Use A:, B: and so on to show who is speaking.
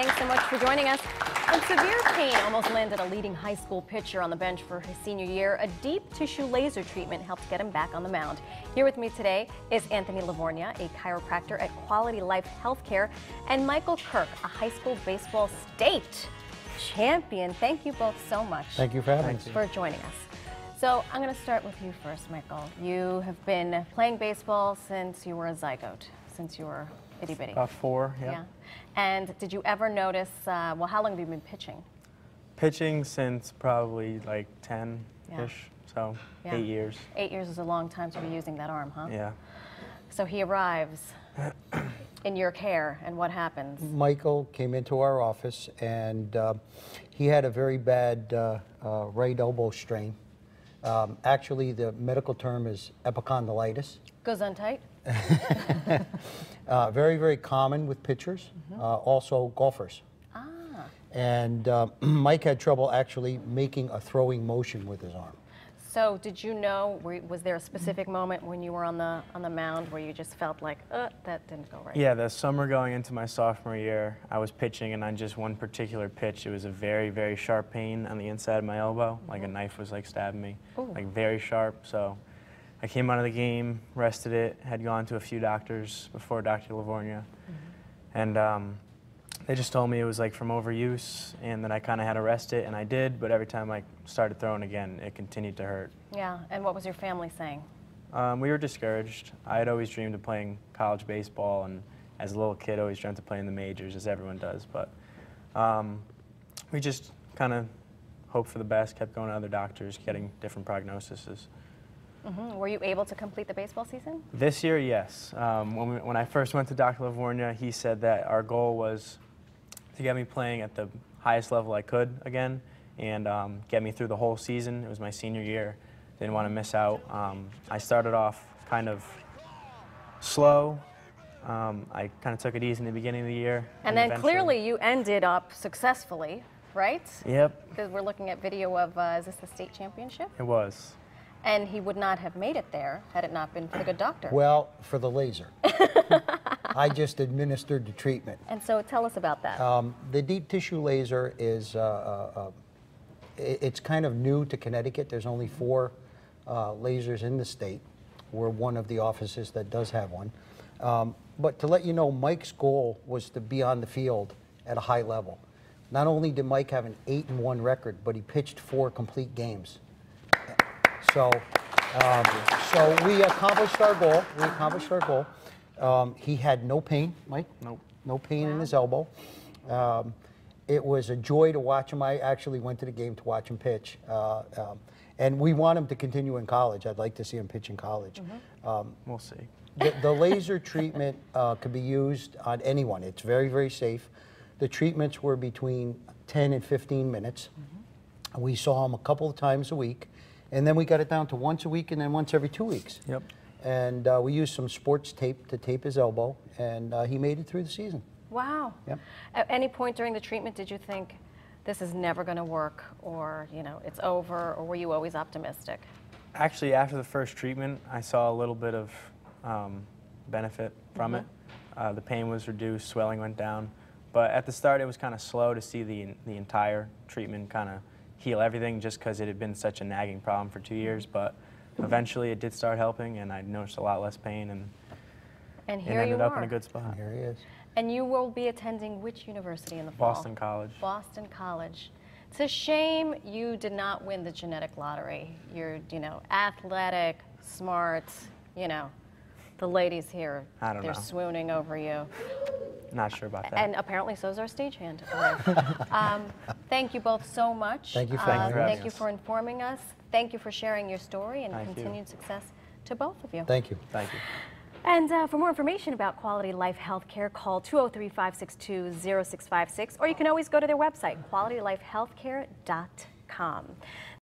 A: Thanks so much for joining us. When severe pain almost landed a leading high school pitcher on the bench for his senior year, a deep tissue laser treatment helped get him back on the mound. Here with me today is Anthony Livornia, a chiropractor at Quality Life Healthcare, and Michael Kurk, a high school baseball state champion. Thank you both so much.
B: Thank you for having us.
A: For joining us. So I'm going to start with you first, Michael. You have been playing baseball since you were a zygote, since you were itty bitty.
B: About 4, yeah.
A: And did you ever notice, well, how long have you been pitching?
B: Pitching since probably like 10-ish, so 8 years.
A: 8 years is a long time to be using that arm, huh?
B: Yeah.
A: So he arrives in your care, and what happens?
C: Michael came into our office, and he had a very bad right elbow strain. Actually, the medical term is epicondylitis.
A: Goes on tight?
C: Very, very common with pitchers, also golfers.
A: Ah.
C: And Mike had trouble actually making a throwing motion with his arm.
A: So did you know, was there a specific moment when you were on the mound where you just felt like, that didn't go right?
B: Yeah, the summer going into my sophomore year, I was pitching, and on just one particular pitch, it was a very, very sharp pain on the inside of my elbow, like a knife was like stabbing me, like very sharp. So I came out of the game, rested it, had gone to a few doctors before Dr. Livornia, and they just told me it was like from overuse, and that I kind of had to rest it, and I did, but every time I started throwing again, it continued to hurt.
A: Yeah, and what was your family saying?
B: We were discouraged. I had always dreamed of playing college baseball, and as a little kid, always dreamt of playing the majors, as everyone does, but we just kind of hoped for the best, kept going to other doctors, getting different prognoses.
A: Were you able to complete the baseball season?
B: This year, yes. When I first went to Dr. Livornia, he said that our goal was to get me playing at the highest level I could again, and get me through the whole season. It was my senior year. Didn't want to miss out. I started off kind of slow. I kind of took it easy in the beginning of the year.
A: And then clearly you ended up successfully, right?
B: Yep.
A: Because we're looking at video of, is this the state championship?
B: It was.
A: And he would not have made it there had it not been for the good doctor.
C: Well, for the laser. I just administered the treatment.
A: And so tell us about that.
C: The deep tissue laser is, it's kind of new to Connecticut. There's only 4 lasers in the state. We're one of the offices that does have one. But to let you know, Mike's goal was to be on the field at a high level. Not only did Mike have an 8-1 record, but he pitched 4 complete games. So we accomplished our goal. He had no pain, Mike.
B: Nope.
C: No pain in his elbow. It was a joy to watch him. I actually went to the game to watch him pitch. And we want him to continue in college. I'd like to see him pitch in college.
B: We'll see.
C: The laser treatment could be used on anyone. It's very, very safe. The treatments were between 10 and 15 minutes. We saw him a couple of times a week. And then we got it down to once a week and then once every 2 weeks.
B: Yep.
C: And we used some sports tape to tape his elbow, and he made it through the season.
A: Wow.
C: Yep.
A: At any point during the treatment, did you think this is never going to work, or it's over, or were you always optimistic?
B: Actually, after the first treatment, I saw a little bit of benefit from it. The pain was reduced, swelling went down. But at the start, it was kind of slow to see the entire treatment kind of heal everything, just because it had been such a nagging problem for 2 years. But eventually, it did start helping, and I noticed a lot less pain, and
A: here
B: it ended
A: you
B: up
A: are.
B: in a good spot.
C: And here he is.
A: And you will be attending which university in the fall?
B: Boston College.
A: Boston College. It's a shame you did not win the genetic lottery. You're, athletic, smart, the ladies here, they're swooning over you.
B: Not sure about that.
A: And apparently so is our stagehand. Thank you both so much.
C: Thank you for
A: Thank you for informing us. Thank you for sharing your story, and continued success to both of you.
C: Thank you.
B: Thank you.
A: And for more information about Quality Life Healthcare, call 203-562-0656, or you can always go to their website, qualitylifehealthcare.com.